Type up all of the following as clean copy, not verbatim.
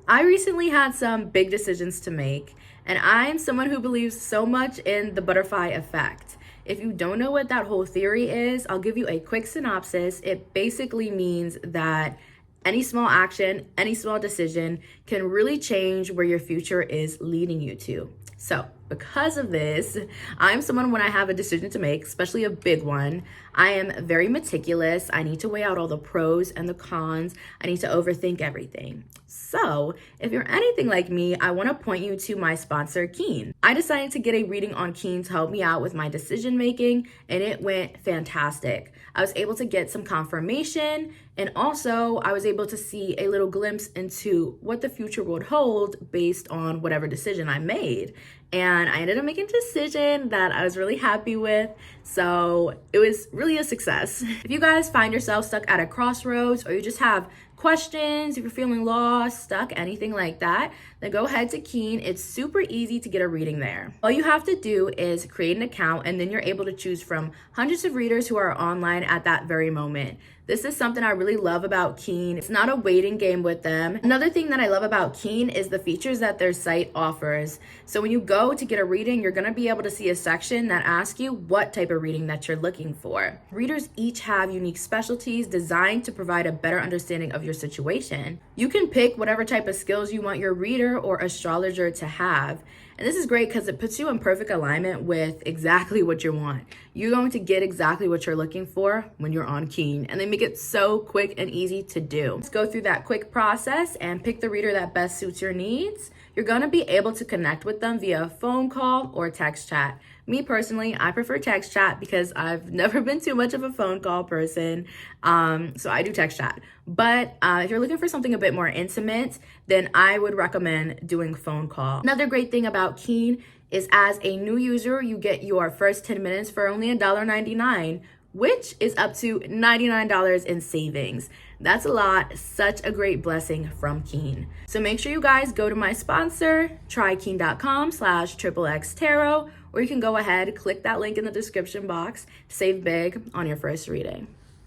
I recently had some big decisions to make, and I'm someone who believes so much in the butterfly effect. If you don't know what that whole theory is, I'll give you a quick synopsis. It basically means that any small action, any small decision can really change where your future is leading you to. So, because of this, I'm someone when I have a decision to make, especially a big one, I am very meticulous. I need to weigh out all the pros and the cons. I need to overthink everything. So, if you're anything like me, I want to point you to my sponsor, Keen. I decided to get a reading on Keen to help me out with my decision making, and it went fantastic. I was able to get some confirmation, and also I was able to see a little glimpse into what the future would hold based on whatever decision I made. And I ended up making a decision that I was really happy with. So it was really a success. If you guys find yourself stuck at a crossroads, or you just have questions, if you're feeling lost, stuck, anything like that, then go ahead to Keen. It's super easy to get a reading there. All you have to do is create an account, and then you're able to choose from hundreds of readers who are online at that very moment. This is something I really love about Keen. It's not a waiting game with them. Another thing that I love about Keen is the features that their site offers. So when you go to get a reading, you're gonna be able to see a section that asks you what type of reading that you're looking for. Readers each have unique specialties designed to provide a better understanding of your situation. You can pick whatever type of skills you want your reader or astrologer to have. And this is great because it puts you in perfect alignment with exactly what you want. You're going to get exactly what you're looking for when you're on Keen, and they make it so quick and easy to do. Let's go through that quick process and pick the reader that best suits your needs. You're going to be able to connect with them via phone call or text chat. Me personally, I prefer text chat because I've never been too much of a phone call person. So I do text chat. But if you're looking for something a bit more intimate, then I would recommend doing phone call. Another great thing about Keen is as a new user, you get your first 10 minutes for only $1.99, which is up to $99 in savings. That's a lot, such a great blessing from Keen. So make sure you guys go to my sponsor, trykeen.com/XXX or you can go ahead, click that link in the description box to save big on your first reading.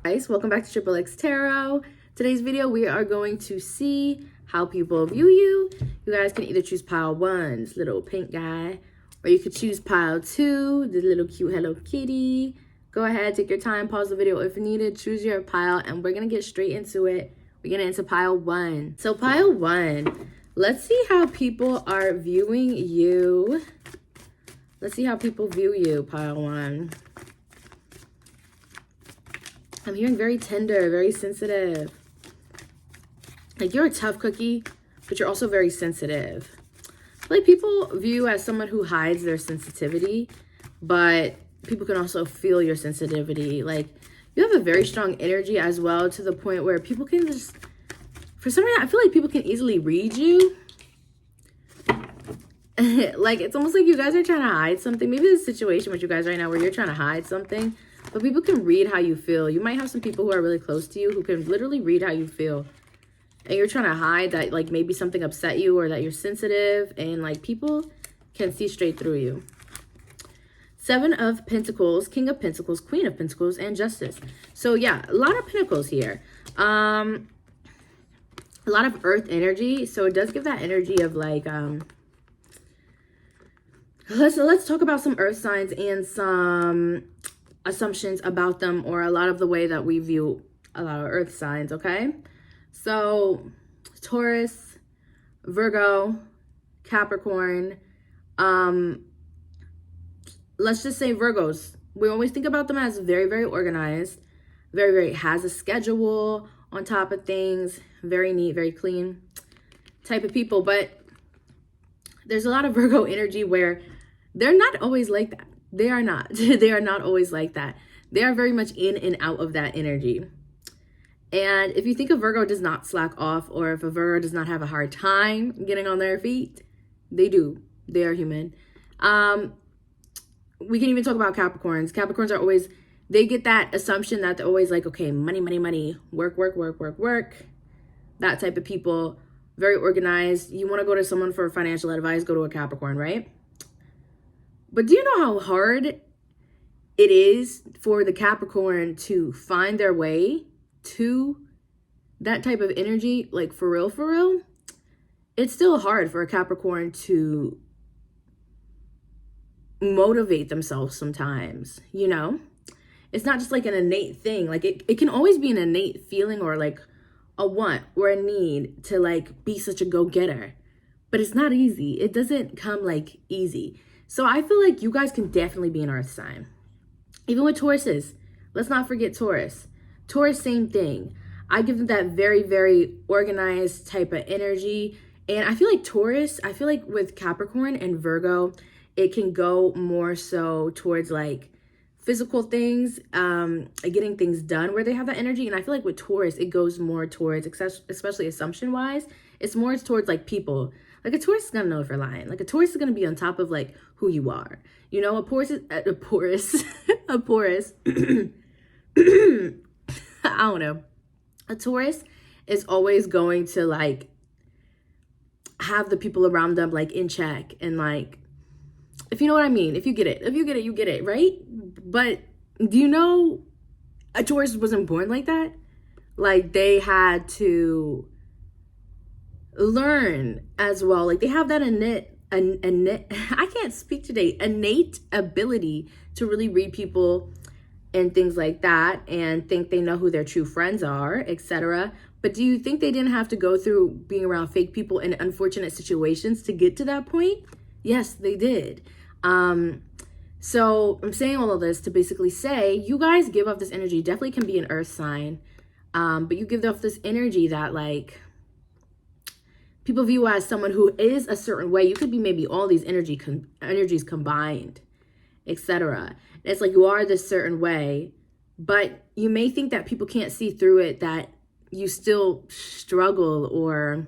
Guys, welcome back to XXX Tarot. Today's video, we are going to see how people view you. You guys can either choose pile 1, this little pink guy, or you could choose pile 2, the little cute Hello Kitty. Go ahead, take your time, pause the video if needed, choose your pile, and we're gonna get straight into it. We're getting into pile 1. So pile 1, let's see how people are viewing you. Let's see how people view you, pile 1. I'm hearing very tender, very sensitive. Like you're a tough cookie, but you're also very sensitive. Like people view you as someone who hides their sensitivity, but people can also feel your sensitivity. Like you have a very strong energy as well, to the point where people can just, for some reason, I feel like people can easily read you. Like it's almost like you guys are trying to hide something. Maybe the situation with you guys right now where you're trying to hide something, but people can read how you feel. You might have some people who are really close to you who can literally read how you feel. And you're trying to hide that, like maybe something upset you or that you're sensitive, and like people can see straight through you. 7 of Pentacles, King of Pentacles, Queen of Pentacles, and Justice. So yeah, a lot of Pentacles here. A lot of Earth energy. So it does give that energy of like, let's talk about some Earth signs and some assumptions about them, or a lot of the way that we view a lot of Earth signs, okay? So Taurus, Virgo, Capricorn, let's just say Virgos. We always think about them as very, very organized, very has a schedule on top of things, very neat, very clean type of people. But there's a lot of Virgo energy where they're not always like that. They are not. They are not always like that. They are very much in and out of that energy. And if you think a Virgo does not slack off, or if a Virgo does not have a hard time getting on their feet, they do. They are human. We can even talk about Capricorns. Capricorns are always, they get that assumption that they're always like, okay, money, money, money, work, work, work, work, work. That type of people, very organized. You want to go to someone for financial advice, go to a Capricorn, right? But do you know how hard it is for the Capricorn to find their way to that type of energy? Like for real, for real? it's still hard for a Capricorn to motivate themselves sometimes, you know? It's not just like an innate thing. Like it can always be an innate feeling or like a want or a need to like be such a go-getter. But it's not easy. It doesn't come like easy. So I feel like you guys can definitely be an earth sign. Even with Tauruses. Let's not forget Taurus. Taurus, same thing. I give them that very, very organized type of energy. And I feel like Taurus, I feel like with Capricorn and Virgo, it can go more so towards like physical things, getting things done where they have that energy. And I feel like with Taurus, it goes more towards, especially assumption wise, it's more towards like people. Like a Taurus is gonna know if you're lying. Like a Taurus is gonna be on top of like who you are. You know, a Porous, a Porous, I don't know. A Taurus is always going to like have the people around them like in check and like, if you know what I mean, if you get it, you get it, right? But do you know a Taurus wasn't born like that? Like they had to learn as well. Like they have that innate I can't speak today, innate ability to really read people and things like that and think they know who their true friends are, etc. But do you think they didn't have to go through being around fake people in unfortunate situations to get to that point? Yes, they did. So I'm saying all of this to basically say you guys give off this energy, definitely can be an earth sign, but you give off this energy that like people view as someone who is a certain way. You could be maybe all these energies combined, etc. It's like you are this certain way, but you may think that people can't see through it, that you still struggle or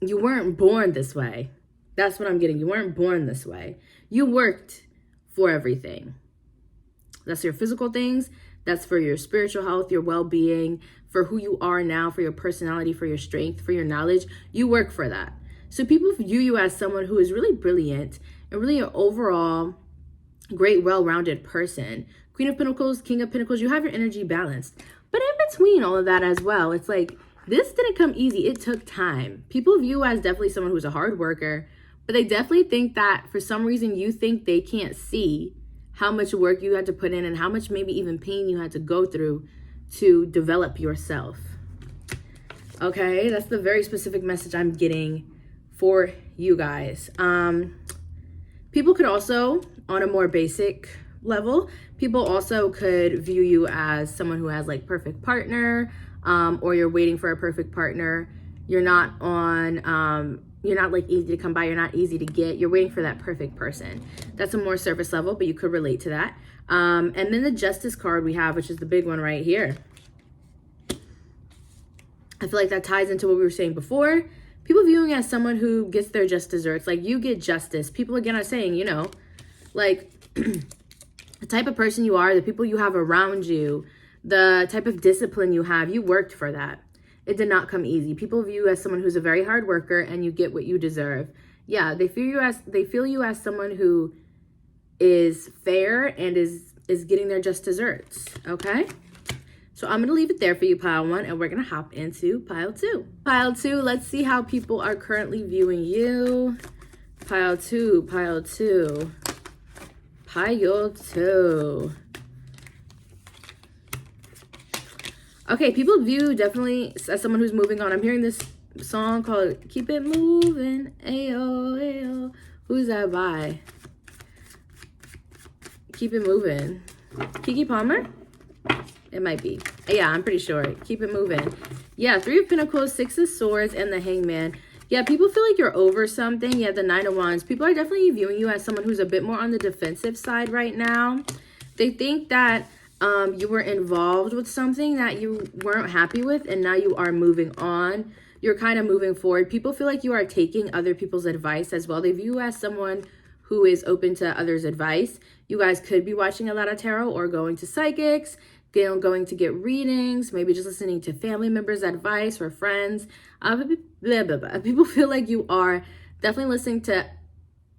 you weren't born this way. That's what I'm getting. You weren't born this way. You worked for everything. That's your physical things. That's for your spiritual health, your well-being, for who you are now, for your personality, for your strength, for your knowledge. You work for that. So people view you as someone who is really brilliant and really an overall great, well-rounded person. Queen of Pentacles, King of Pentacles, you have your energy balanced. But in between all of that as well, it's like, this didn't come easy. It took time. People view you as definitely someone who's a hard worker, but they definitely think that for some reason you think they can't see how much work you had to put in and how much maybe even pain you had to go through to develop yourself. Okay, that's the very specific message I'm getting for you guys. People could also, on a more basic level, people also could view you as someone who has like perfect partner, or you're waiting for a perfect partner. You're not on, you're not like easy to come by. You're not easy to get. You're waiting for that perfect person. That's a more surface level, but you could relate to that. And then the Justice card we have, which is the big one right here. I feel like that ties into what we were saying before. People viewing as someone who gets their just desserts. Like you get justice. People again are saying, you know, like the type of person you are, the people you have around you, the type of discipline you have, you worked for that. It did not come easy. People view you as someone who's a very hard worker and you get what you deserve. Yeah, they feel you as someone who is fair and is getting their just desserts. Okay? So I'm going to leave it there for you, pile one, and we're going to hop into pile two. Pile two, let's see how people are currently viewing you. Pile two, pile two, pile two. Okay, people view definitely as someone who's moving on. I'm hearing this song called Keep It Moving, ayo, ayo. Who's that by? Keep It Moving. Keke Palmer? It might be. Yeah, I'm pretty sure. Keep It Moving. Yeah, Three of Pentacles, Six of Swords, and the Hangman. Yeah, people feel like you're over something. Yeah, the Nine of Wands. People are definitely viewing you as someone who's a bit more on the defensive side right now. They think that you were involved with something that you weren't happy with, and now you are moving on. You're kind of moving forward. People feel like you are taking other people's advice as well. They view you as someone who is open to others' advice. You guys could be watching a lot of tarot or going to psychics, going to get readings, maybe just listening to family members' advice or friends. People feel like you are definitely listening to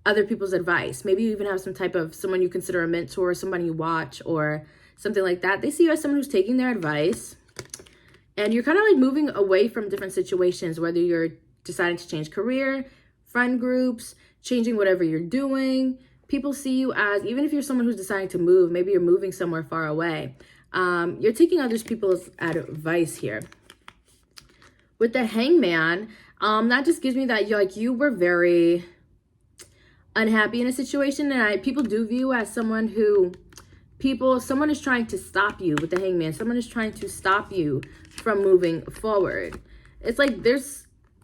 other people's advice. Maybe you even have some type of someone you consider a mentor, somebody you watch, or something like that. They see you as someone who's taking their advice And you're kind of like moving away from different situations, whether you're deciding to change career, friend groups, changing whatever you're doing. People see you as, even if you're someone who's deciding to move, maybe you're moving somewhere far away. You're taking other people's advice here. With the Hangman, that just gives me that you were very unhappy in a situation, and people do view you as someone who someone is trying to stop you. With the Hangman, someone is trying to stop you from moving forward. It's like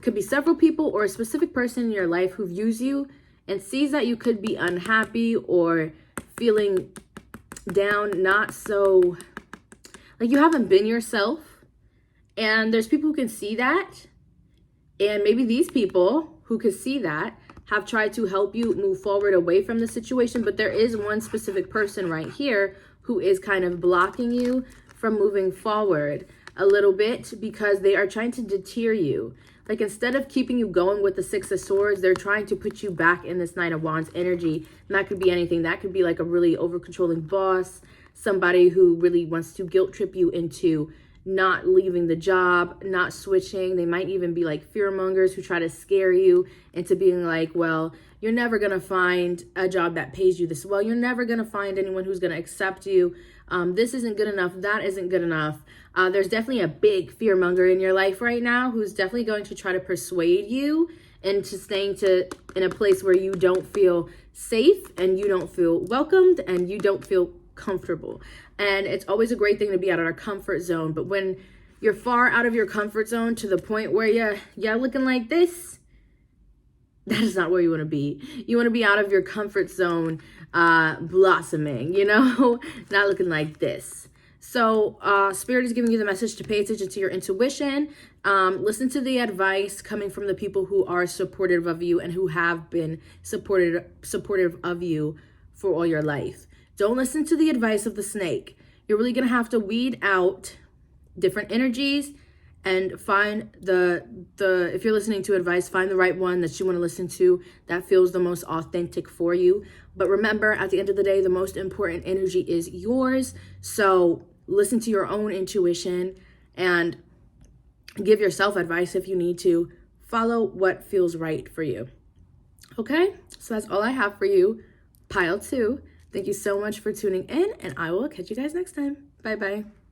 could be several people or a specific person in your life who views you and sees that you could be unhappy or feeling down, not so, like you haven't been yourself. And there's people who can see that. And maybe these people who can see that have tried to help you move forward away from the situation. But there is one specific person right here who is kind of blocking you from moving forward a little bit, because they are trying to deter you. Like, instead of keeping you going with the Six of Swords, they're trying to put you back in this Knight of Wands energy. And that could be anything. That could be like a really over-controlling boss, somebody who really wants to guilt trip you into not leaving the job, not switching. They might even be like fear mongers who try to scare you into being like, well, you're never going to find a job that pays you this well. You're never going to find anyone who's going to accept you. This isn't good enough. That isn't good enough. There's definitely a big fear monger in your life right now who's definitely going to try to persuade you into staying in a place where you don't feel safe and you don't feel welcomed and you don't feel comfortable. And it's always a great thing to be out of our comfort zone. But when you're far out of your comfort zone to the point where you're looking like this, that is not where you want to be. You want to be out of your comfort zone, blossoming, not looking like this. So Spirit is giving you the message to pay attention to your intuition. Listen to the advice coming from the people who are supportive of you and who have been supportive of you for all your life. Don't listen to the advice of the snake. You're really going to have to weed out different energies and find if you're listening to advice, find the right one that you want to listen to that feels the most authentic for you. But remember, at the end of the day, the most important energy is yours. So listen to your own intuition and give yourself advice if you need to. Follow what feels right for you. Okay, so that's all I have for you. Pile 2. Thank you so much for tuning in, and I will catch you guys next time. Bye-bye.